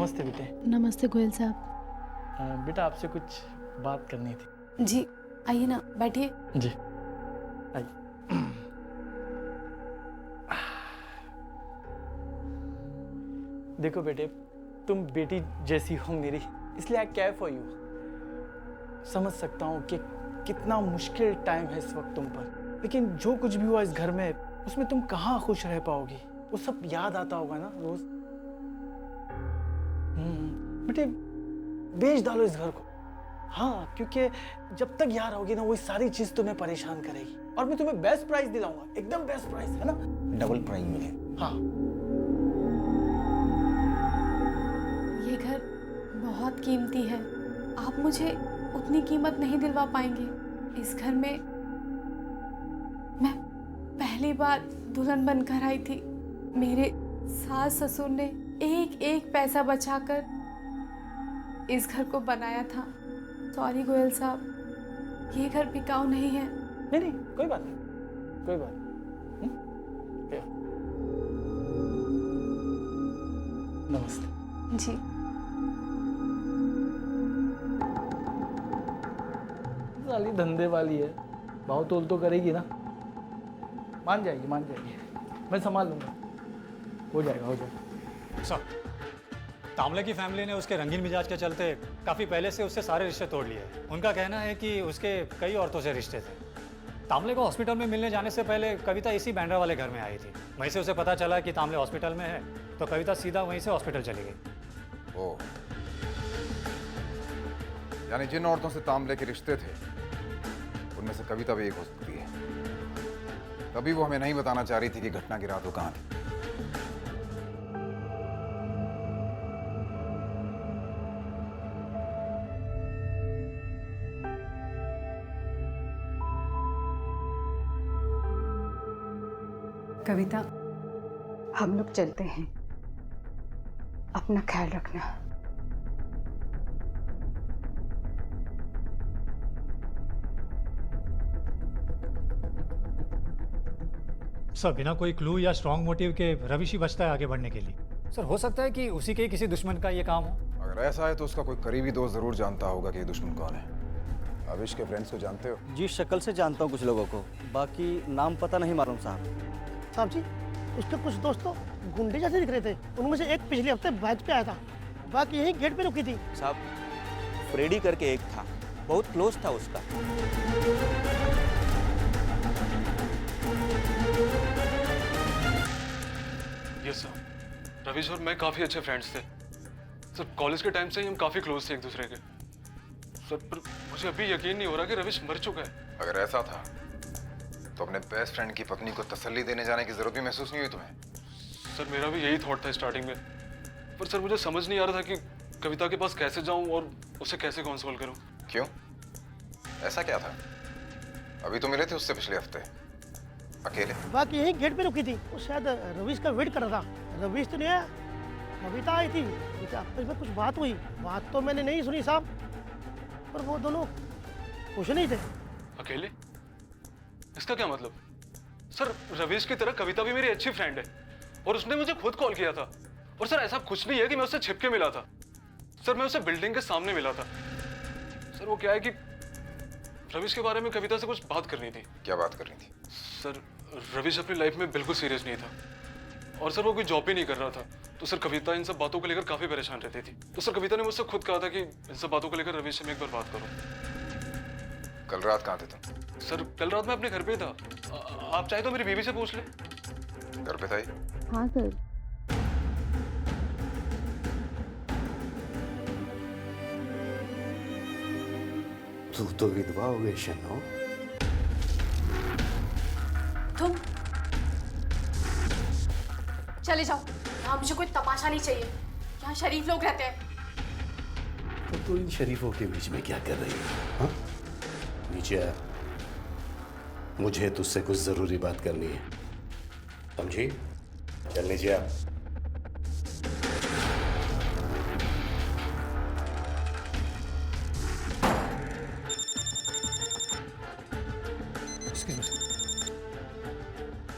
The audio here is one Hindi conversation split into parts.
नमस्ते बेटे। नमस्ते गोयल साहब। बेटा आपसे कुछ बात करनी थी। जी आइए ना, बैठिए। जी आइए। देखो बेटे, तुम बेटी जैसी हो मेरी, इसलिए आई केयर फॉर यू। समझ सकता हूँ कि कितना मुश्किल टाइम है इस वक्त तुम पर, लेकिन जो कुछ भी हुआ इस घर में, उसमें तुम कहाँ खुश रह पाओगी? वो सब याद आता होगा ना रोज। बेटे बेच डालो इस घर को। हाँ, क्योंकि जब तक यहाँ रहोगी ना, वही सारी चीज तुम्हें परेशान करेगी। और मैं तुम्हें बेस्ट प्राइस दिलाऊंगा, एकदम बेस्ट प्राइस, है ना? डबल प्राइस मिले। हाँ। ये घर बहुत कीमती है, आप मुझे उतनी कीमत नहीं दिलवा पाएंगे। इस घर में मैं पहली बार दुल्हन बनकर आई थी। मेरे सास ससुर ने एक एक पैसा बचाकर इस घर को बनाया था। सॉरी गोयल साहब, ये घर बिकाऊ नहीं है। नहीं नहीं, कोई बात नहीं, कोई बात नहीं। नमस्ते जी साली धंधे वाली है, भाव तोल तो करेगी ना। मान जाएगी, मान जाएगी, मैं संभाल लूंगा। हो जाएगा, हो जाएगा। सर, तामले की फैमिली ने उसके रंगीन मिजाज के चलते काफ़ी पहले से उससे सारे रिश्ते तोड़ लिए। उनका कहना है कि उसके कई औरतों से रिश्ते थे। तामले को हॉस्पिटल में मिलने जाने से पहले कविता इसी बैंड्रा वाले घर में आई थी। वहीं से उसे पता चला कि तामले हॉस्पिटल में है, तो कविता सीधा वहीं से हॉस्पिटल चली गई। ओह, यानी जिन औरतों से तांबले के रिश्ते थे, उनमें से कविता भी एक हो सकती है। तभी वो हमें नहीं बताना चाह रही थी कि घटना की रात वो कहाँ थी। कविता, हम लोग चलते हैं, अपना ख्याल रखना। सर, बिना कोई क्लू या स्ट्रॉन्ग मोटिव के रविश ही बचता है आगे बढ़ने के लिए। सर, हो सकता है कि उसी के किसी दुश्मन का ये काम हो। अगर ऐसा है तो उसका कोई करीबी दोस्त जरूर जानता होगा कि ये दुश्मन कौन है। अविश के फ्रेंड्स को जानते हो? जी, शक्ल से जानता हूँ कुछ लोगों को, बाकी नाम पता नहीं मालूम साहब। साहब जी, उसके कुछ दोस्त तो गुंडे जैसे दिख रहे थे। उनमें से एक पिछले हफ्ते बैच पे आया था, बाकी यही गेट पे रुकी थी। साहब, फ्रेडी करके एक था, बहुत क्लोज था उसका। यस सर, रविश और मैं काफ़ी अच्छे फ्रेंड्स थे सर। कॉलेज के टाइम से ही हम काफ़ी क्लोज थे एक दूसरे के सर। पर मुझे अभी यकीन नहीं हो रहा कि रविश मर चुका है। अगर ऐसा था तो अपने बेस्ट फ्रेंड की पत्नी को तसल्ली देने जाने की जरूरत भी महसूस नहीं हुई तुम्हें? सर, मेरा भी यही थॉट था स्टार्टिंग में, पर सर मुझे समझ नहीं आ रहा था कि कविता के पास कैसे जाऊं और उसे कैसे कंसोल करूं। क्यों, ऐसा क्या था? अभी तो मिले थे उससे पिछले हफ्ते अकेले। बाकी यही गेट पे रुकी थी। वो शायद रविश का वेट कर रहा था। रविश तो नहीं आया, कविता आई थी। आपस में कुछ बात हुई। बात तो मैंने नहीं सुनी साहब, पर वो दोनों खुश नहीं थे। अकेले? इसका क्या मतलब? सर, रविश की तरह कविता भी मेरी अच्छी फ्रेंड है और उसने मुझे खुद कॉल किया था। और सर, ऐसा कुछ नहीं है कि मैं उससे छिप के मिला था। सर, मैं उसे बिल्डिंग के सामने मिला था। सर, वो क्या है कि रविश के बारे में कविता से कुछ बात करनी थी। क्या बात करनी थी? सर, रविश अपनी लाइफ में बिल्कुल सीरियस नहीं था और सर वो कोई जॉब भी नहीं कर रहा था। तो सर, कविता इन सब बातों को लेकर काफी परेशान रहती थी। तो सर, कविता ने मुझसे खुद कहा था कि इन सब बातों को लेकर रविश से मैं एक बार बात करूं। कल रात कहाँ थे तुम? सर, कल रात मैं अपने घर पे था। आप चाहे तो मेरी बीवी से पूछ ले। घर पे था ही? हाँ सर। तू तो विधवा हो गई शनो। तुम चले जाओ, यहाँ मुझे कोई तमाशा नहीं चाहिए। यहाँ शरीफ लोग रहते हैं। तो तू इन शरीफों के बीच में क्या कर रही है? हाँ? नीचे आ, मुझे तुझसे कुछ जरूरी बात करनी है, समझी? चल नीचे आ।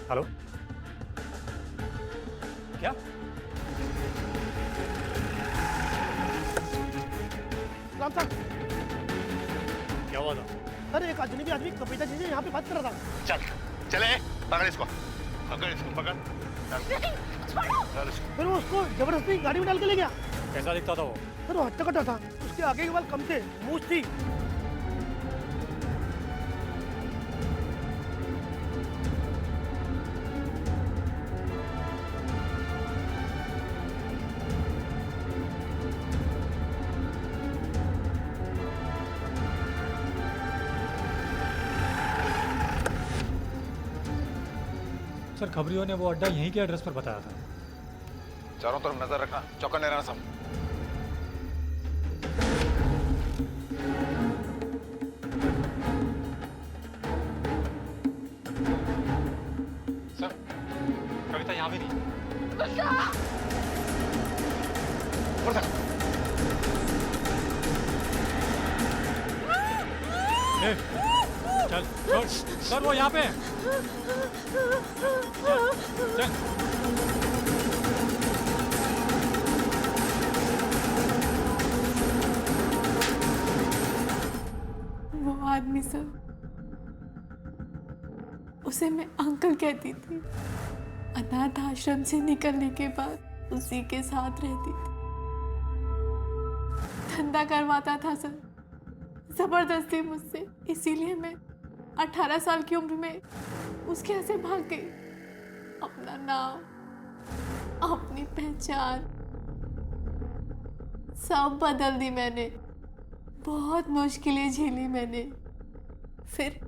हेलो, क्या? राम साहब, क्या हुआ था? सर एक अजनबी आदमी कविता जी से यहाँ पे बात कर रहा था। चल चले, पकड़ इसको, पकड़ इसको, पकड़। फिर वो उसको जबरदस्ती गाड़ी में डाल के ले गया। कैसा दिखता था वो? सर वो हट्टा कट्टा था, उसके आगे के बाल कम थे, मूछ थी। सर खबरियों ने वो अड्डा यहीं के एड्रेस पर बताया था। चारों तरफ नजर रखना, चौकन्ने रहना सब। सर कविता यहाँ भी नहीं। ए, चल छोड़। सर वो यहाँ पे है। चल। वो आदमी सब, उसे मैं अंकल कहती थी। अनाथ आश्रम से निकलने के बाद उसी के साथ रहती थी। धंधा करवाता था सर जबरदस्ती मुझसे, इसीलिए मैं 18 साल की उम्र में उसके यहाँ से भाग गई। अपना नाम, अपनी पहचान सब बदल दी मैंने। बहुत मुश्किलें झेली मैंने। फिर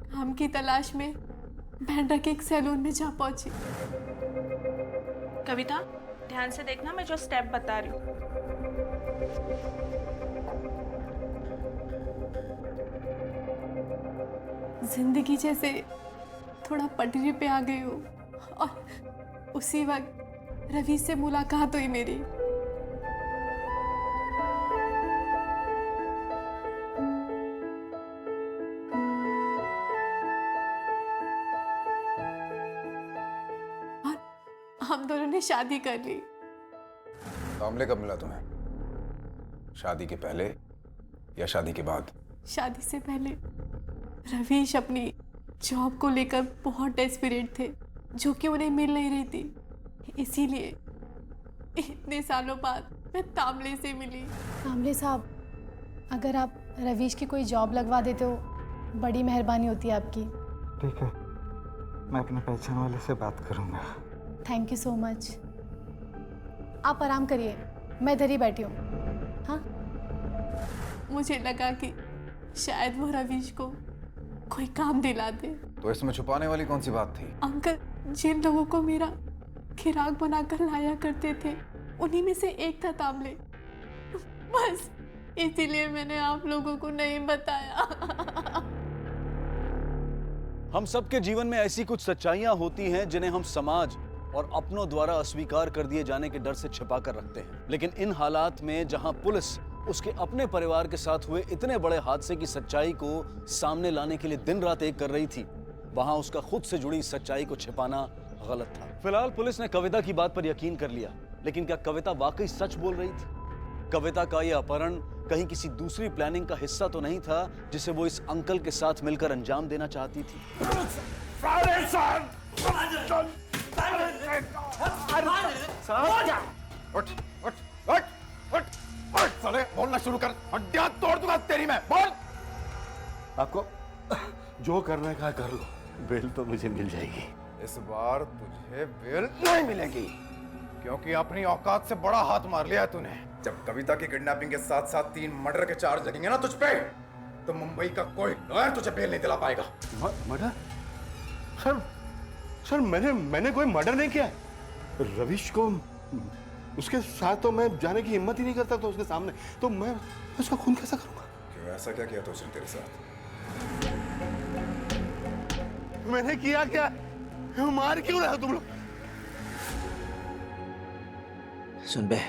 काम की तलाश में बैंड्रा के एक सैलून में जा पहुंची। कविता ध्यान से देखना, मैं जो स्टेप बता रही हूँ। जिंदगी जैसे थोड़ा पटरी पे आ गई हूँ और उसी वक्त रवि से मुलाकात हुई मेरी। और हम दोनों ने शादी कर ली। तामले कब मिला तुम्हें? शादी के पहले या शादी के बाद? शादी से पहले रवीश अपनी जॉब को लेकर बहुत डेस्परेट थे, जो कि उन्हें मिल नहीं रही थी। इसीलिए इतने सालों बाद मैं तामले से मिली। तामले साहब, अगर आप रवीश की कोई जॉब लगवा देते हो, बड़ी मेहरबानी होती है आपकी। ठीक है, मैं अपने पहचान वाले से बात करूंगा। Thank you so much. आप आराम करिए, मैं इधर ही बैठी हूँ। हाँ, मुझे लगा कि शायद वो रवीश को कोई काम दिला दे। तो इसमें छुपाने वाली कौन सी बात थी? अंकल जिन लोगों को मेरा खिराक बनाकर लाया करते थे, उन्हीं में से एक था तामले। बस इसीलिए मैंने आप लोगों को नहीं बताया। हम सबके जीवन में ऐसी कुछ सच्चाइयां होती हैं जिन्हें हम समाज और अपनों द्वारा अस्वीकार कर दिए जाने के डर से छिपा कर रखते हैं। लेकिन इन हालात में जहां पुलिस उसके अपने परिवार के साथ हुए इतने बड़े हादसे की सच्चाई को सामने लाने के लिए दिन रात एक कर रही थी, वहां उसका खुद से जुड़ी सच्चाई को छिपाना गलत था। फिलहाल पुलिस ने कविता की बात पर यकीन कर लिया, लेकिन क्या कविता वाकई सच बोल रही थी? कविता का यह अपहरण कहीं किसी दूसरी प्लानिंग का हिस्सा तो नहीं था जिसे वो इस अंकल के साथ मिलकर अंजाम देना चाहती थी? उठ, उठ, उठ, उठ, उठ, साले, बोलना शुरू कर, हड्डियां तोड़ दूंगा तेरी मैं, बोल। आपको जो करना है कर लो, बेल तो मुझे मिल जाएगी। इस बार तुझे बेल नहीं मिलेगी, क्योंकि अपनी औकात से बड़ा हाथ मार लिया है तूने। जब कविता की किडनैपिंग के साथ साथ 3 मर्डर के चार्ज लगेंगे ना तुझ पे, तो मुंबई का कोई लॉयर तुझे बेल नहीं दिला पाएगा। मर्डर? सर मैंने कोई मर्डर नहीं किया है। रवीश को उसके साथ तो मैं जाने की हिम्मत ही नहीं करता, तो उसके सामने तो मैं उसका खून कैसा करूंगा? क्यों, ऐसा क्या किया तो उसने तेरे साथ? मैंने किया क्या? मार क्यों रहे हो तुम लोग? सुन बे,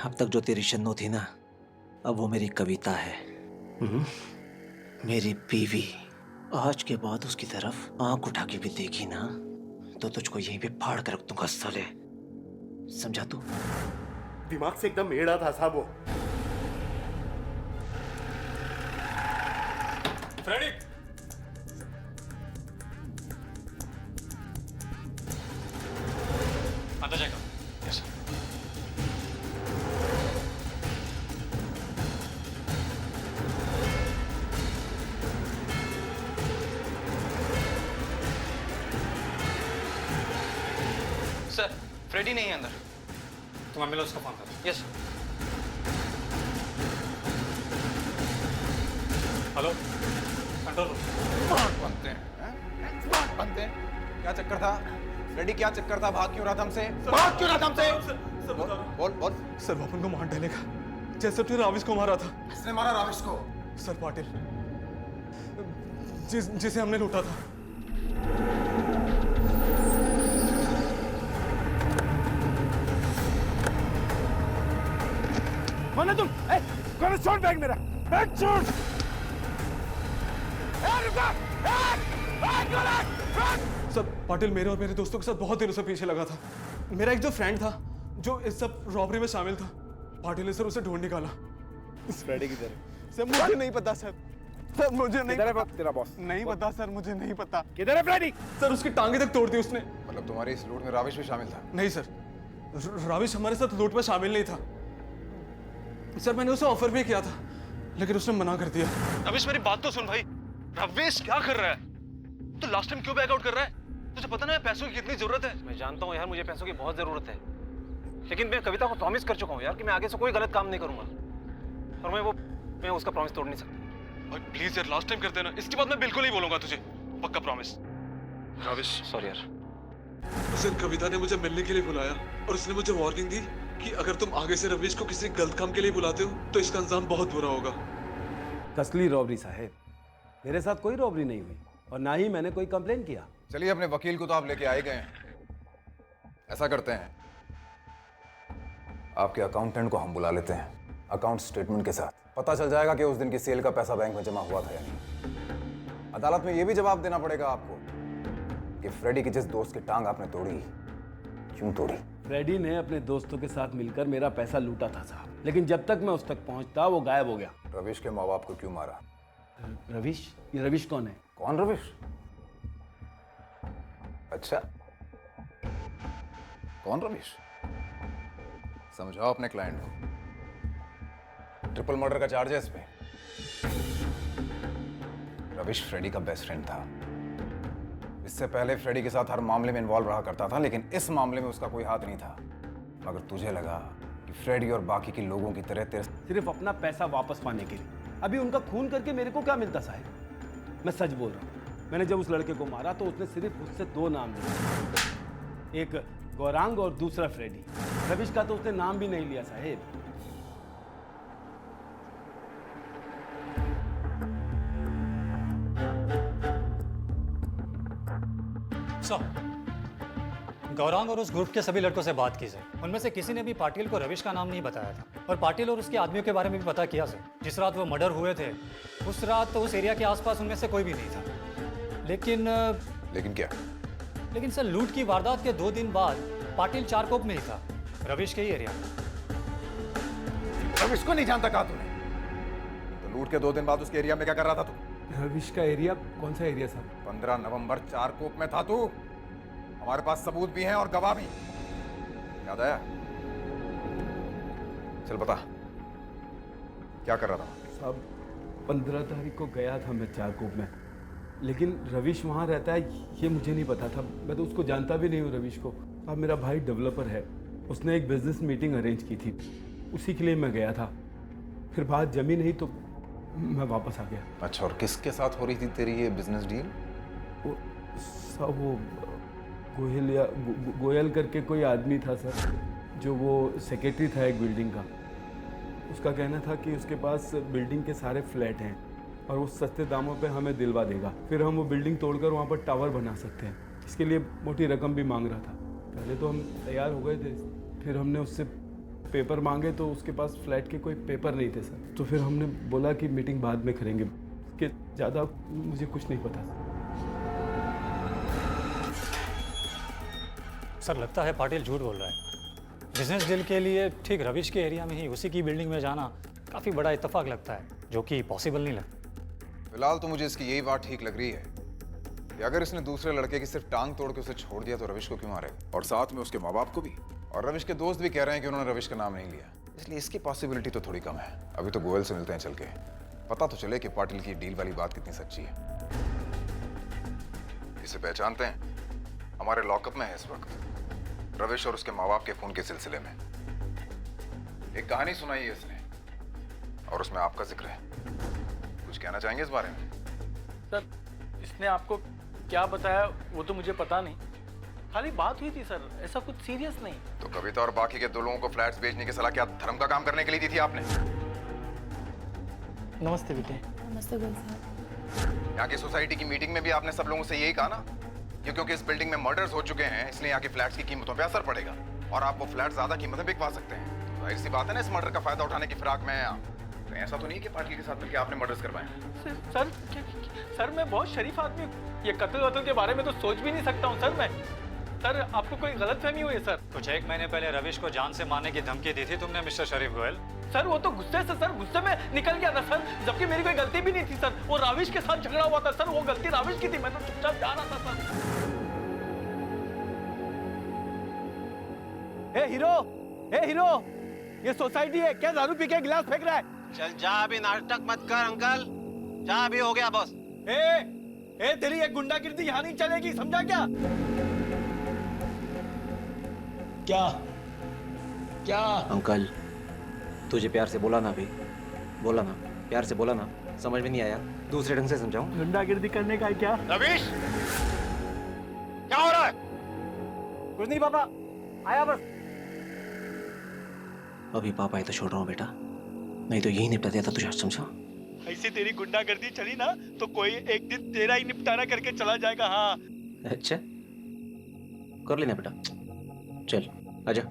अब तक जो तेरी शन्नो थी ना, अब वो मेरी कविता है, मेरी बीवी। आज के बाद उसकी तरफ आंख उठा के भी देखी ना, तो तुझको यहीं पे फाड़ कर रख दूंगा साले, समझा तू? दिमाग से एकदम एड़ा था साहब वो। फ्रेडी, अंदर जाएगा। यस सर, फ्रेडी नहीं है अंदर। तुम एम्बुलेंस को फोन करो। Yes. Hello, control room. Smart बनते हैं, स्मार्ट बनते हैं। क्या चक्कर था फ्रेडी, क्या चक्कर था? भाग क्यों रहा था हमसे? भाग क्यों रहा था हमसे? बोल बोल। सर वो अपन को मार डालेगा, जैसे उसने राविश को मारा था। किसने मारा राविश को? सर पाटिल, जिसे हमने लूटा था। कौन है तुम? कौन है? छोड़ बैग मेरा, बैग छोड़। सर पाटिल मेरे और मेरे दोस्तों के साथ बहुत दिनों से पीछे लगा था। मेरा एक जो फ्रेंड था जो इस सब रॉबरी में शामिल था, पाटिल ने सर उसे ढूंढ निकाला। फ्रेडी किधर है? सर मुझे नहीं पता सर, सर मुझे नहीं किधर है तेरा बॉस? नहीं पता सर, मुझे नहीं पता। किधर है फ्रेडी? सर उसकी टांगे तक तोड़ दी उसने। मतलब तुम्हारी इस लूट में राविश भी शामिल था? नहीं सर, राविश हमारे साथ लूट में शामिल नहीं था। सर मैंने उसे ऑफर भी किया था लेकिन उसने मना कर दिया। रविश मेरी बात तो सुन भाई। रविश क्या कर रहा है? तो लास्ट टाइम क्यों बैक आउट कर रहा है? तुझे पता ना पैसों की कितनी जरूरत है। मैं जानता हूँ यार, मुझे पैसों की बहुत जरूरत है, लेकिन मैं कविता को प्रॉमिस कर चुका हूँ यार कि मैं आगे से कोई गलत काम नहीं करूंगा, और मैं उसका प्रॉमिस तोड़ नहीं सकता। भाई प्लीज यार, लास्ट टाइम कर देना, इसके बाद मैं बिल्कुल नहीं बोलूंगा तुझे, पक्का प्रॉमिस। रविश सॉरी यार। उस दिन कविता ने मुझे मिलने के लिए बुलाया और उसने मुझे वार्निंग दी कि अगर तुम आगे से रविश को किसी गलत काम के लिए बुलाते हो तो इसका अंजाम बहुत बुरा होगा। कसली रॉबरी साहब, मेरे साथ कोई रॉबरी नहीं हुई और ना ही मैंने कोई कंप्लेन किया। चलिए अपने वकील को तो आप लेके आए गए हैं, ऐसा करते हैं आपके अकाउंटेंट को हम बुला लेते हैं अकाउंट स्टेटमेंट के साथ। पता चल जाएगा कि उस दिन की सेल का पैसा बैंक में जमा हुआ था या नहीं। अदालत में यह भी जवाब देना पड़ेगा आपको कि फ्रेडी की जिस दोस्त की टांग आपने तोड़ी, क्यों तोड़ी। फ्रेडी ने अपने दोस्तों के साथ मिलकर मेरा पैसा लूटा था साहब, लेकिन जब तक मैं उस तक पहुंचता वो गायब हो गया। रविश के माँ बाप को क्यों मारा? रविश? ये रविश कौन है? कौन रविश? अच्छा, कौन रविश? समझाओ अपने क्लाइंट को। ट्रिपल मर्डर का चार्ज है इस पे। रविश फ्रेडी का बेस्ट फ्रेंड था। इससे पहले फ्रेडी के साथ हर मामले में इन्वॉल्व रहा करता था, लेकिन इस मामले में उसका कोई हाथ नहीं था। मगर तुझे लगा कि फ्रेडी और बाकी के लोगों की तरह तेरे सिर्फ अपना पैसा वापस पाने के लिए। अभी उनका खून करके मेरे को क्या मिलता साहब? मैं सच बोल रहा हूँ। मैंने जब उस लड़के को मारा तो उसने सिर्फ उससे 2 नाम दिए, एक गौरांग और दूसरा फ्रेडी। रविश का तो उसने नाम भी नहीं लिया साहेब। गौरांग और उस ग्रुप के सभी लड़कों से बात की सर। उनमें से किसी ने भी पाटिल को रविश का नाम नहीं बताया था, और पाटिल और उसके आदमियों के बारे में भी पता किया सर। जिस रात वो मर्डर हुए थे उस रात तो उस एरिया के आसपास उनमें से कोई भी नहीं था। लेकिन क्या? लेकिन सर लूट की वारदात के 2 दिन बाद पाटिल चारकोप में ही था, रविश के ही एरिया में। रविश को नहीं जानता कहा तूने? तो लूट के 2 दिन बाद उसके एरिया में क्या कर रहा था तू? रविश का एरिया? कौन सा एरिया साहब? 15 नवंबर चारकोप में था तू। हमारे पास सबूत भी हैं और गवाह भी। याद आया? चल बता, क्या कर रहा था? साहब 15 तारीख को गया था मैं चारकोप में, लेकिन रविश वहाँ रहता है ये मुझे नहीं पता था। मैं तो उसको जानता भी नहीं हूँ रविश को। अब मेरा भाई डेवलपर है, उसने एक बिजनेस मीटिंग अरेंज की थी, उसी के लिए मैं गया था। फिर बात जमी नहीं तो मैं वापस आ गया। अच्छा, और किसके साथ हो रही थी तेरी ये बिजनेस डील? वो गोयल या गोयल करके कोई आदमी था सर, जो वो सेक्रेटरी था एक बिल्डिंग का। उसका कहना था कि उसके पास बिल्डिंग के सारे फ्लैट हैं और वो सस्ते दामों पे हमें दिलवा देगा, फिर हम वो बिल्डिंग तोड़कर वहाँ पर टावर बना सकते हैं। इसके लिए मोटी रकम भी मांग रहा था। पहले तो हम तैयार हो गए थे, फिर हमने उससे पेपर मांगे तो उसके पास फ्लैट के कोई पेपर नहीं थे सर। तो फिर हमने बोला कि मीटिंग बाद में करेंगे, कि ज़्यादा मुझे कुछ नहीं पता सर लगता है पाटिल झूठ बोल रहा है। बिजनेस डील के लिए ठीक रविश के एरिया में ही उसी की बिल्डिंग में जाना काफ़ी बड़ा इत्तेफाक लगता है, जो कि पॉसिबल नहीं लगता। फिलहाल तो मुझे इसकी यही बात ठीक लग रही है कि अगर इसने दूसरे लड़के की सिर्फ टांग तोड़ के उसे छोड़ दिया तो रविश को क्यों मारेगा, और साथ में उसके माँ बाप को भी। और रविश के दोस्त भी कह रहे हैं कि उन्होंने रविश का नाम नहीं लिया, इसलिए इसकी पॉसिबिलिटी तो थोड़ी कम है। अभी तो गोयल से मिलते हैं चल के, पता तो चले कि पाटिल की डील वाली बात कितनी सच्ची है। इसे पहचानते हैं, हमारे लॉकअप में है इस वक्त, रविश और उसके माँ बाप के खून के सिलसिले में। एक कहानी सुनाई है इसने और उसमें आपका जिक्र है। कुछ कहना चाहेंगे इस बारे में? सर, इसने आपको क्या बताया वो तो मुझे पता नहीं, खाली बात हुई थी सर, ऐसा कुछ सीरियस नहीं। तो कविता और बाकी के 2 लोगों को फ्लैट्स बेचने की सलाह क्या धर्म का काम करने के लिए दी थी आपने? नमस्ते बेटे। नमस्ते गुल साहब। यहाँ की सोसाइटी की मीटिंग में भी आपने सब लोगों से यही कहा ना कि क्योंकि इस बिल्डिंग में मर्डर्स हो चुके हैं इसलिए यहाँ की फ्लैट्स की कीमतों पे असर पड़ेगा और आप वो फ्लैट ज्यादा कीमत में बिकवा सकते हैं। तो जाहिर सी बात है ना, इस मर्डर का फायदा उठाने की फिराक में कहीं ऐसा तो नहीं कि पाटिल के साथ मिलकर आपने मर्डर्स करवाए? सर मैं बहुत शरीफ आदमी हूँ, ये कत्ल वत्ल के बारे में तो सोच भी नहीं सकता हूँ सर मैं। सर आपको कोई गलतफहमी हुई है सर। कुछ 1 महीने पहले रविश को जान से मारने की धमकी दी थी तुमने मिस्टर शरीफ गोयल। सर वो तो गुस्से से सर, गुस्से में निकल गया था सर, जबकि मेरी कोई गलती भी नहीं थी सर। वो राविश के साथ झगड़ा हुआ था सर, वो गलती राविश की थी, मैं तो चुपचाप जा रहा था सर। ए हीरो, ये सोसाइटी है क्या? दारू पी के गिलास फेंक रहा है। चल जा, अभी नाटक मत कर अंकल, जा अभी हो गया बस। ए तेरी एक गुंडागिर्दी यहाँ नहीं चलेगी, समझा क्या? क्या अंकल, तुझे प्यार से बोला ना अभी, बोला ना, प्यार से बोला ना, समझ में नहीं आया, दूसरे ढंग से समझाऊं? गुंडागिर्दी करने का है क्या? रविश, क्या हो रहा है? कुछ नहीं पापा, आया बस। अभी पापा है तो छोड़ रहा हूँ बेटा, नहीं तो यही निपटा दिया था तुझे, समझा? ऐसी तेरी गुंडागर्दी चली ना तो कोई एक दिन तेरा ही निपटारा करके चला जाएगा। हाँ अच्छा, कर लेना बेटा, चल आजा।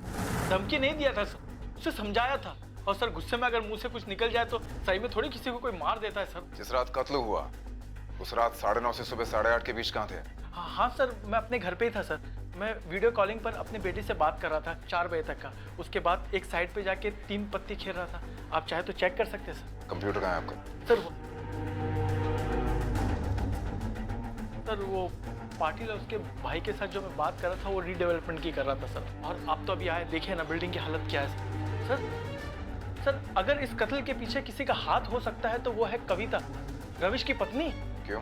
धमकी नहीं दिया था सर, उसे समझाया था। और सर गुस्से में अगर मुंह से कुछ निकल जाए तो सही में थोड़ी किसी को कोई मार देता है सर। जिस रात कत्ल हुआ उस रात 9:30 से सुबह 8:30 के बीच कहाँ थे? हाँ सर, मैं अपने घर पे ही था सर। मैं वीडियो कॉलिंग पर अपने बेटे से बात कर रहा था 4 बजे तक का। उसके बाद एक साइड पे जाके 3 पत्ती खेल रहा था। आप चाहे तो चेक कर सकते हैं सर। कंप्यूटर कहाँ है आपका? सर वो पाटिल और उसके भाई के साथ जो मैं बात कर रहा था वो रीडेवलपमेंट की कर रहा था सर। और आप तो अभी आए, देखिए ना बिल्डिंग की हालत क्या है सर। अगर इस कत्ल के पीछे किसी का हाथ हो सकता है तो वो है कविता, रविश की पत्नी। क्यों?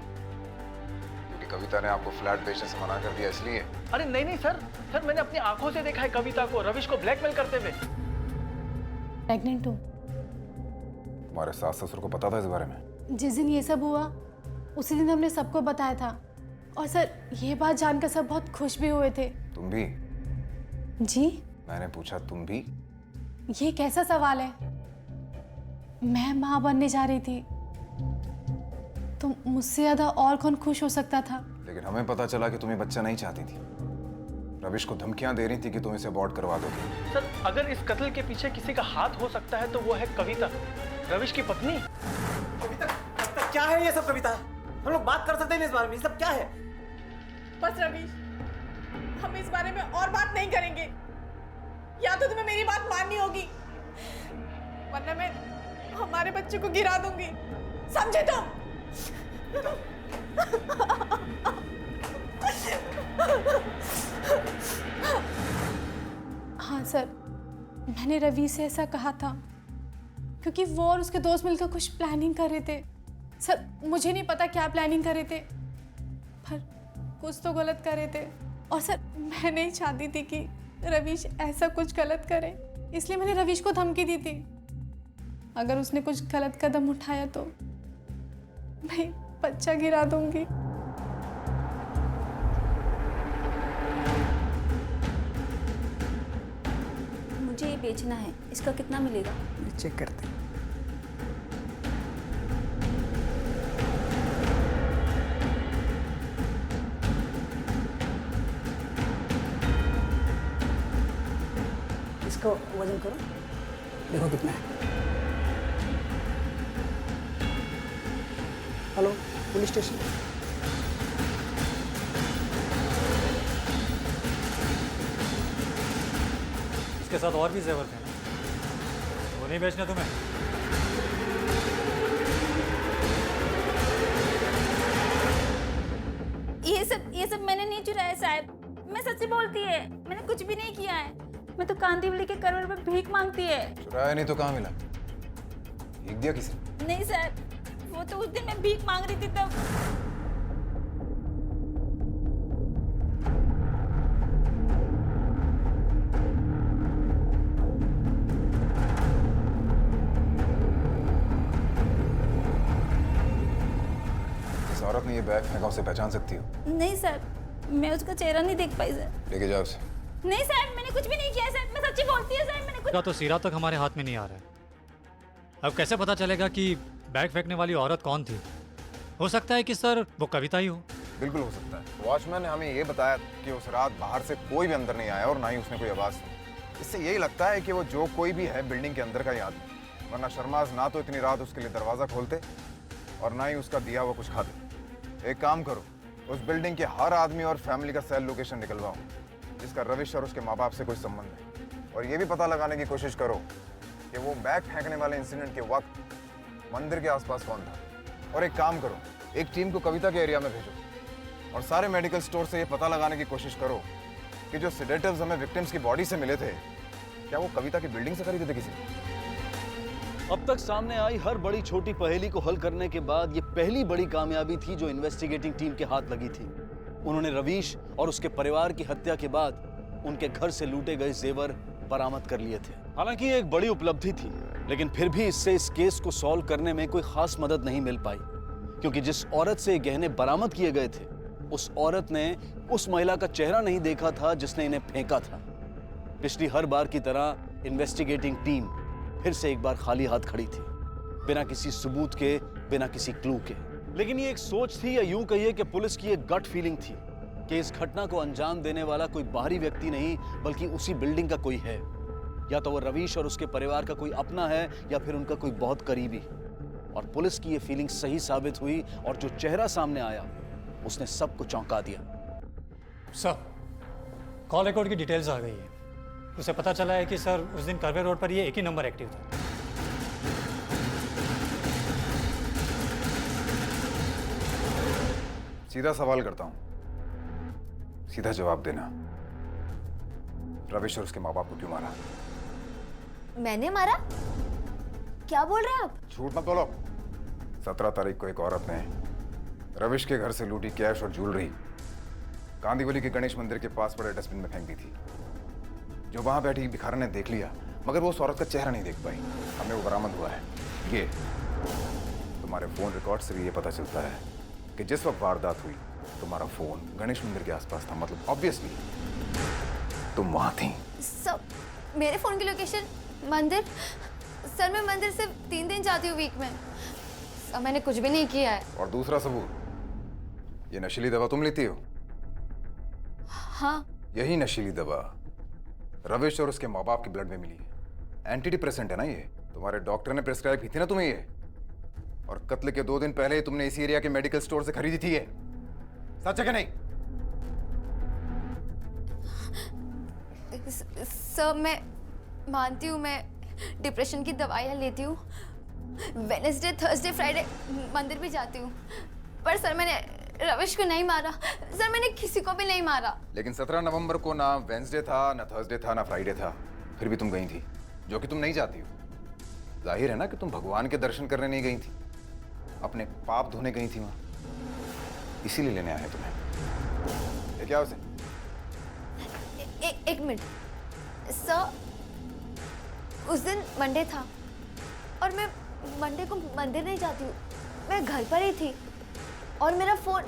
क्योंकि कविता ने आपको फ्लैट बेचने से मना कर दिया इसलिए? अरे नहीं सर, मैंने अपनी आंखों से देखा है कविता को रविश को ब्लैकमेल करते हुए। प्रेग्नेंट हूँ। तुम्हारे सास ससुर को पता था इस बारे में? जिस दिन ये सब हुआ उसी दिन हमने सबको बताया था। और सर ये बात जानकर सब बहुत खुश भी हुए थे। तुम भी? जी? मैंने पूछा तुम भी? ये कैसा सवाल है? मैं माँ बनने जा रही थी तो मुझसे ज्यादा और कौन खुश हो सकता था? लेकिन हमें पता चला कि तुम्हें बच्चा नहीं चाहती थी। रविश को धमकियां दे रही थी कि तुम इसे अबॉर्ट करवा दोगे। सर अगर इस कत्ल के पीछे किसी का हाथ हो सकता है तो वो है कविता, रविश की पत्नी। कविता क्या है ये सब? कविता, हम लोग बात कर सकते हैं इस बारे में, ये सब क्या है? बस रविश, हम इस बारे में और बात नहीं करेंगे। या तो तुम्हें मेरी बात माननी होगी वरना मैं हमारे बच्चे को गिरा दूंगी, समझे तुम? हाँ सर, मैंने रवि से ऐसा कहा था क्योंकि वो और उसके दोस्त मिलकर कुछ प्लानिंग कर रहे थे। सर मुझे नहीं पता क्या प्लानिंग कर रहे थे, पर कुछ तो गलत कर रहे थे। और सर मैं नहीं चाहती थी कि रविश ऐसा कुछ गलत करे, इसलिए मैंने रविश को धमकी दी थी अगर उसने कुछ गलत कदम उठाया तो मैं बच्चा गिरा दूंगी। मुझे ये बेचना है, इसका कितना मिलेगा? चेक करते हैं। इसको वजन करो, देखो कितना है। Hello police station. उसके साथ और भी जेवर थे ना, वो नहीं बेचना तुम्हें? ये सब मैंने नहीं चुराया साहब, मैं सच्ची बोलती है, मैंने कुछ भी नहीं किया है। मैं तो कांदीवली के करवट में भीख मांगती है। चुराया नहीं तो कहाँ मिला? भीख दिया किसी? नहीं सर, वो तो उस दिन मैं भीख मांग रही थी तब। इस औरत ने ये बैग फेंका, उसे पहचान सकती हो? नहीं सर, मैं उसका चेहरा नहीं देख पाई सर। लेके जाओ उसे। नहीं सर, मैंने कुछ भी नहीं किया सर, मैं सच्ची बोलती है सर, मैंने कुछ। तो सिरा तक हमारे हाथ में नहीं आ रहा है। अब कैसे पता चलेगा कि बैग फेंकने वाली औरत कौन थी? हो सकता है कि सर वो कविता ही हो। बिल्कुल हो सकता है। वॉचमैन ने हमें ये बताया कि उस रात बाहर से कोई भी अंदर नहीं आया और ना ही उसने कोई आवाज सुनी। इससे यही लगता है कि वो जो कोई भी है बिल्डिंग के अंदर का ही आदमी, वरना शर्माज ना तो इतनी रात उसके लिए दरवाजा खोलते और ना ही उसका दिया हुआ कुछ खाते। एक काम करो, उस बिल्डिंग के हर आदमी और फैमिली का सेल लोकेशन निकलवाओ जिसका रविश और उसके माँ बाप से कोई संबंध है, और ये भी पता लगाने की कोशिश करो कि वो बैग फेंकने वाले इंसिडेंट के वक्त मंदिर के आसपास कौन था। और एक काम करो, एक टीम को कविता के एरिया में भेजो और सारे मेडिकल स्टोर से ये पता लगाने की कोशिश करो कि जो सेडेटिव्स हमें विक्टिम्स की बॉडी से मिले थे, क्या वो कविता की बिल्डिंग से खरीदे थे किसी ने? अब तक सामने आई हर बड़ी छोटी पहेली को हल करने के बाद ये पहली बड़ी कामयाबी थी जो इन्वेस्टिगेटिंग टीम के हाथ लगी थी। उन्होंने रवीश और उसके परिवार की हत्या के बाद उनके घर से लूटे गए जेवर बरामद कर लिए थे। हालांकि ये एक बड़ी उपलब्धि थी, लेकिन फिर भी इससे इस केस को सॉल्व करने में कोई खास मदद नहीं मिल पाई, क्योंकि जिस औरत से गहने बरामद किए गए थे उस औरत ने उस महिला का चेहरा नहीं देखा था जिसने इन्हें फेंका था। पिछली हर बार की तरह इन्वेस्टिगेटिंग टीम फिर से एक बार खाली हाथ खड़ी थी, बिना किसी सबूत के, बिना किसी क्लू के। लेकिन ये एक सोच थी, या यूं कहिए कि पुलिस की एक गट फीलिंग थी कि इस घटना को अंजाम देने वाला कोई बाहरी व्यक्ति नहीं बल्कि उसी बिल्डिंग का कोई है। या तो वो रवीश और उसके परिवार का कोई अपना है या फिर उनका कोई बहुत करीबी। और पुलिस की ये फीलिंग सही साबित हुई और जो चेहरा सामने आया उसने सबको चौंका दिया। सर, कॉल रिकॉर्ड की डिटेल्स आ गई है। उसे पता चला है कि सर उस दिन करवे रोड पर ये एक ही नंबर एक्टिव था। सीधा सवाल करता हूं, सीधा जवाब देना। रविश और उसके माँ बाप को क्यों मारा? मैंने मारा? क्या बोल रहे हैं आप? झूठ मत बोलो। 17 तारीख को एक औरत ने रविश के घर से लूटी कैश और ज्वेलरी कांदीवली के गणेश मंदिर के पास पड़े डस्टबिन में फेंक दी थी। जो वहां बैठी भिखारन ने देख लिया, मगर वो उस औरत का चेहरा नहीं देख पाई। हमें वो बरामद हुआ है। ये तुम्हारे फोन रिकॉर्ड से भी ये पता चलता है कि जिस वक्त वारदात हुई तुम्हारा फोन गणेश मंदिर के आसपास था, मतलब ऑब्वियसली तुम वहां थी। सर, मेरे फोन की लोकेशन मंदिर? सर, मैं मंदिर से 3 दिन जाती हूँ वीक में। सर, मैंने कुछ भी नहीं किया है। और दूसरा सबूत, ये नशीली दवा तुम लेती हो? हाँ। यही नशीली दवा रविश और उसके माँ बाप के ब्लड में मिली है। एंटी डिप्रेसेंट है ना ये। तुम्हारे डॉक्टर ने प्रिस्क्राइब की थी ना तुम्हें ये, और कत्ल के 2 दिन पहले तुमने इसी एरिया के मेडिकल स्टोर से खरीदी थी ये। सच है कि नहीं? सर, मैं मानती हूँ, मैं डिप्रेशन की दवाइयाँ लेती हूँ। वेडनेसडे, थर्सडे, फ्राइडे मंदिर भी जाती हूँ। पर सर, मैंने रविश को नहीं मारा। सर, मैंने किसी को भी नहीं मारा। लेकिन 17 नवंबर को ना वेडनेसडे था, ना थर्सडे था, ना फ्राइडे था, फिर भी तुम गई थी, जो कि तुम नहीं जाती हो। जाहिर है ना कि तुम भगवान के दर्शन करने नहीं गई थी, अपने पाप धोने गई थी वहां। इसीलिए लेने आए तुम्हें। ये क्या उसे? एक मिनट सर, उस दिन मंडे था और मैं मंडे को मंदिर नहीं जाती हूँ, मैं घर पर ही थी और मेरा फोन।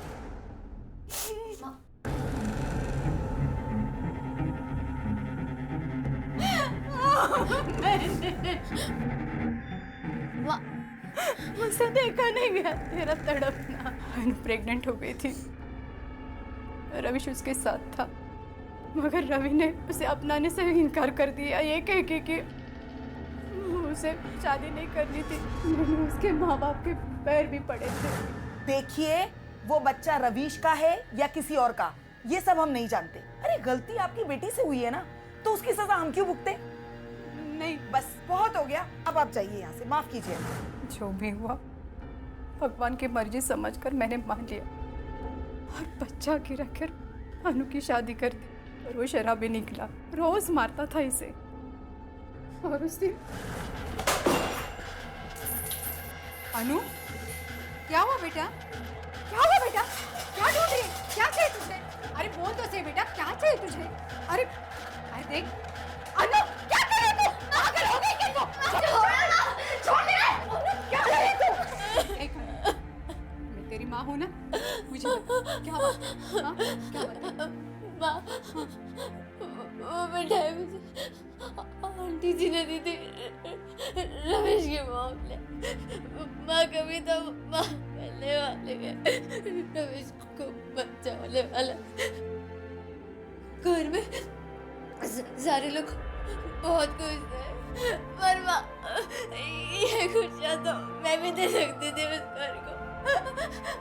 मुझसे देखा नहीं गया तेरा तड़पना। मैं प्रेग्नेंट हो गई थी, रविश उसके साथ था, मगर रवि ने उसे अपनाने से इनकार कर दिया, ये कह के कि उसे शादी नहीं करनी थी। मैंने उसके माँ बाप के पैर भी पड़े थे। देखिए, वो बच्चा रवीश का है या किसी और का, ये सब हम नहीं जानते। अरे गलती आपकी बेटी से हुई है ना, तो उसकी सजा हम क्यों भुगते? नहीं बस बहुत हो गया, अब आप जाइए यहाँ से, माफ कीजिए। जो भी हुआ भगवान की मर्जी समझकर मैंने मान लिया और बच्चा गिरा कर अनु की शादी कर दी। और वो शराबी निकला, रोज मारता था इसे। और उस दिन अनु, क्या हुआ बेटा? क्या हुआ बेटा? क्या ढूंढ रही है? क्या चाहिए तुझे? अरे बोल तो सही बेटा, क्या चाहिए तुझे? अरे अरे देख अनु, क्या कर रही है तू? पागल हो गई क्या तू? छोड़ दे। क्या कर रही है तू? एक मिनट, मैं तेरी माँ हूँ ना, मुझे बता, क्या बात है? हाँ? क्या बात है? माँ, वो बेटा है मुझे आंटी जी ने दी थी रमेश के मामले। माँ कभी तो माँ पहले वाले गए, रमेश को बच्चा होने वाला। घर में सारे लोग बहुत खुश थे, पर माँ ये खुशियाँ तो मैं भी दे सकती थी उस घर को।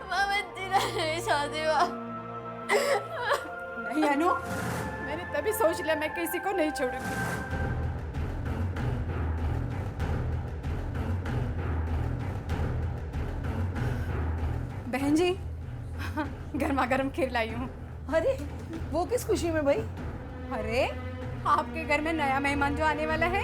माँ मैं तेरा नहीं चाहती माँ। नहीं अनु, मैंने तभी सोच लिया मैं किसी को नहीं छोड़ूंगी। बहन जी, गर्मा गर्म खीर लाई हूँ। अरे वो किस खुशी में भाई? अरे आपके घर में नया मेहमान जो आने वाला है।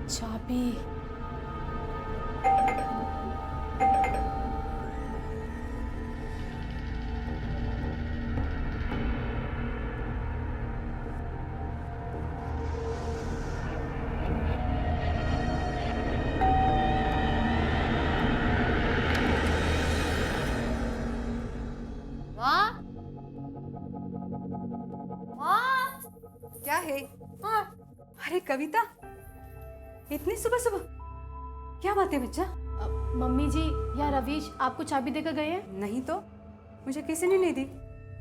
चाबी। माँ, माँ, क्या है? हाँ, अरे कविता, इतनी सुबह सुबह क्या बात है बच्चा? मम्मी जी या रवीश आपको चाबी देकर गए हैं? नहीं तो मुझे किसी ने नहीं दी।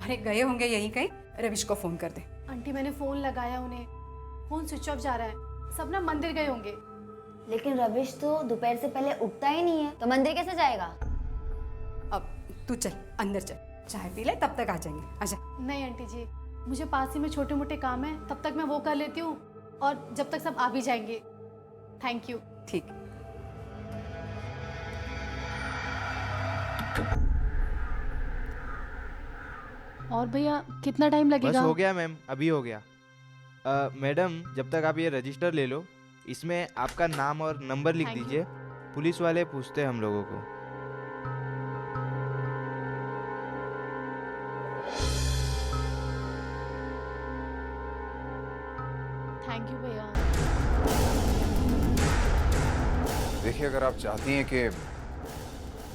अरे गए होंगे यहीं कहीं, रवीश को फोन कर दे। आंटी मैंने फोन लगाया उन्हें, फोन स्विच ऑफ जा रहा है। सब ना मंदिर गए होंगे। लेकिन रवीश तो दोपहर से पहले उठता ही नहीं है, तो मंदिर कैसे जाएगा? अब तू चल अंदर चल, चाय पी ले, तब तक आ जाएंगे। आजा। नहीं आंटी जी, मुझे पास ही में छोटे मोटे काम है, तब तक मैं वो कर लेती हूँ और जब तक सब आ भी जाएंगे। Thank you. ठीक। और भैया कितना टाइम लगेगा? बस हो गया मैम, अभी हो गया। मैडम जब तक आप ये रजिस्टर ले लो, इसमें आपका नाम और नंबर लिख दीजिए। पुलिस वाले पूछते हैं हम लोगों को। थैंक यू भैया। देखिए, अगर आप चाहती हैं कि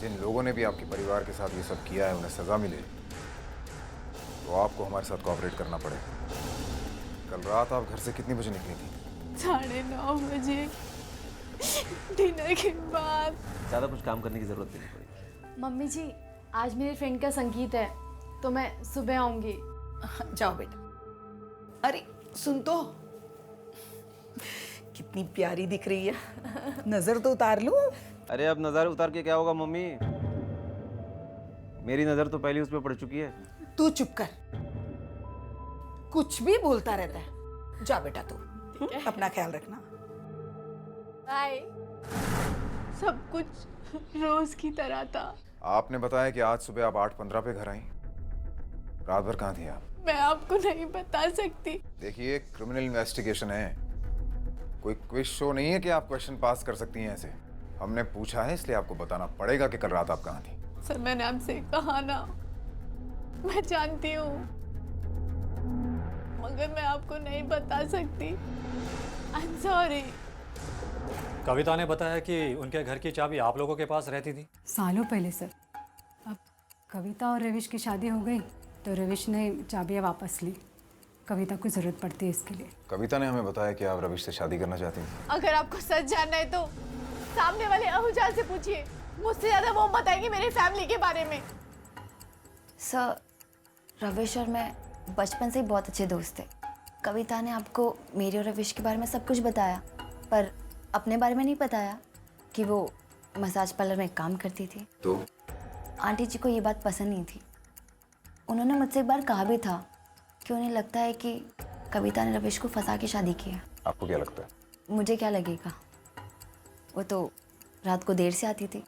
जिन लोगों ने भी आपके परिवार के साथ ये सब किया है उन्हें सजा मिले, तो आपको हमारे साथ कोऑपरेट करना पड़ेगा। कल रात आप घर से कितने बजे निकली थी? 9:30 बजे, डिनर के बाद। ज़्यादा कुछ काम करने की ज़रूरत नहीं पड़ेगी। मम्मी जी, आज मेरे फ्रेंड का संगीत है, तो मैं सुबह आऊंगी। जाओ बेटा। अरे सुन तो, कितनी प्यारी दिख रही है। नजर तो उतार लूं? अरे अब नजर उतार के क्या होगा मम्मी, मेरी नजर तो पहले उस पर पड़ चुकी है। तू चुप कर, कुछ भी बोलता रहता है। जा बेटा तू, अपना ख्याल रखना। बाय। सब कुछ रोज की तरह था। आपने बताया कि आज सुबह आप 8:15 पे घर आई। रात भर कहाँ थी आप? मैं आपको नहीं बता सकती। देखिए, क्रिमिनल इन्वेस्टिगेशन है, कोई क्विज शो नहीं है कि आप क्वेश्चन पास कर सकती हैं ऐसे। हमने पूछा है इसलिए आपको बताना पड़ेगा कि कल रात आप कहाँ थी। सर मैंने आपसे कहा ना, मैं जानती हूँ, मगर मैं आपको नहीं बता सकती। I am sorry. कविता ने बताया कि उनके घर की चाबी आप लोगों के पास रहती थी। सालों पहले सर। अब कविता और रविश की शादी हो गई तो रविश ने चाबियाँ वापस ली। कविता को ज़रूरत पड़ती है इसके लिए। कविता ने हमें बताया कि आप रविश से शादी करना चाहती हैं। अगर आपको सच जानना है तो सामने वाले आहूजा से पूछिए, मुझसे ज्यादा वो बताएंगे मेरी फैमिली के बारे में। सर, रविश और मैं बचपन से ही बहुत अच्छे दोस्त थे। कविता ने आपको मेरे और रविश के बारे में सब कुछ बताया, पर अपने बारे में नहीं बताया कि वो मसाज पार्लर में काम करती थी। तो आंटी जी को ये बात पसंद नहीं थी। उन्होंने मुझसे एक बार कहा भी था कि उन्हें लगता है कि कविता ने रविश को फंसा के शादी की है। आपको क्या लगता है? मुझे क्या लगेगा, वो तो रात को देर से आती थी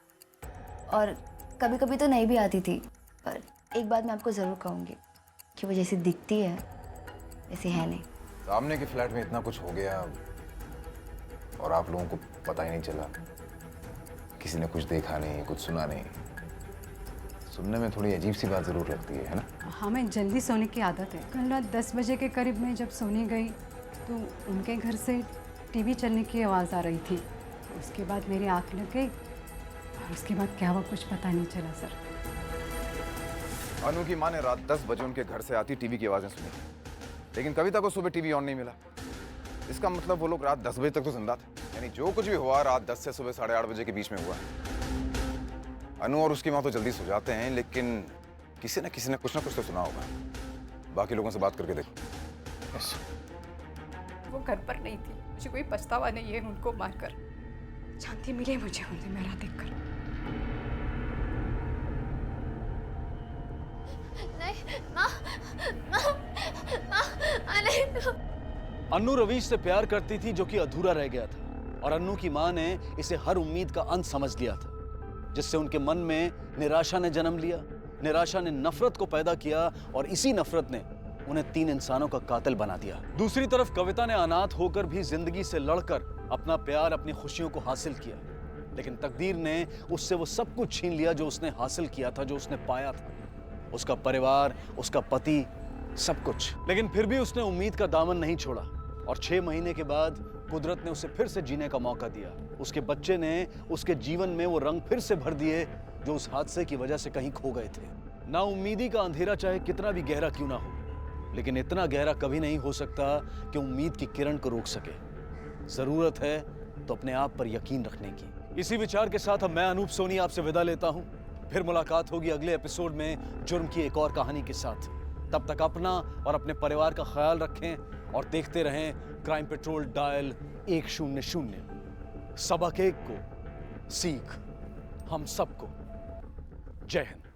और कभी कभी तो नहीं भी आती थी। पर एक बात मैं आपको ज़रूर कहूँगी कि वो जैसी दिखती है वैसे है नहीं। सामने के फ्लैट में इतना कुछ हो गया और आप लोगों को पता ही नहीं चला। किसी ने कुछ देखा नहीं, कुछ सुना नहीं। सुनने में थोड़ी अजीब सी बात ज़रूर लगती है ना? हमें जल्दी सोने की आदत है। कल रात 10 बजे के करीब में जब सोने गई तो उनके घर से टीवी चलने की आवाज़ आ रही थी। उसके बाद मेरी आँख लग गई और उसके बाद क्या हुआ कुछ पता नहीं चला सर। अनु की माँ ने रात 10 बजे उनके घर से आती टीवी की आवाज़ें सुनी, लेकिन कविता को सुबह टीवी ऑन नहीं मिला। इसका मतलब वो लोग रात 10 बजे तक तो जिंदा थे। यानी जो कुछ भी हुआ रात 10 से सुबह 8:30 बजे के बीच में हुआ। अनु और उसकी माँ तो जल्दी सो जाते हैं, लेकिन किसी ने कुछ ना कुछ तो सुना होगा। बाकी लोगों से बात करके देखो। yes. वो घर पर नहीं थी। मुझे कोई पछतावा नहीं है उनको मारकर। शांति मिले मुझे उन्हें मेरा देखकर। नहीं माँ, माँ, माँ, नहीं तो। अन्नू रवीश से प्यार करती थी जो कि अधूरा रह गया था, और अन्नू की माँ ने इसे हर उम्मीद का अंत समझ लिया था, जिससे उनके मन में निराशा ने जन्म लिया। निराशा ने नफरत को पैदा किया और इसी नफरत ने उन्हें 3 इंसानों का कातिल बना दिया। दूसरी तरफ कविता ने अनाथ होकर भी जिंदगी से लड़कर अपना प्यार, अपनी खुशियों को हासिल किया, लेकिन तकदीर ने उससे वो सब कुछ छीन लिया जो उसने हासिल किया था, जो उसने पाया था। उसका परिवार, उसका पति, सब कुछ। लेकिन फिर भी उसने उम्मीद का दामन नहीं छोड़ा और 6 महीने के बाद कुदरत ने उसे फिर से जीने का मौका दिया। उसके बच्चे ने उसके जीवन में वो रंग फिर से भर दिए जो उस हादसे की वजह से कहीं खो गए थे। नाउम्मीदी का अंधेरा चाहे कितना भी गहरा क्यों ना हो, लेकिन इतना गहरा कभी नहीं हो सकता कि उम्मीद की किरण को रोक सके। जरूरत है तो अपने आप पर यकीन रखने की। इसी विचार के साथ अब मैं अनूप सोनी आपसे विदा लेता हूं। फिर मुलाकात होगी अगले एपिसोड में जुर्म की एक और कहानी के साथ। तब तक अपना और अपने परिवार का ख्याल रखें और देखते रहें क्राइम पेट्रोल डायल 100। सबक एक को सीख हम सबको। जय हिंद।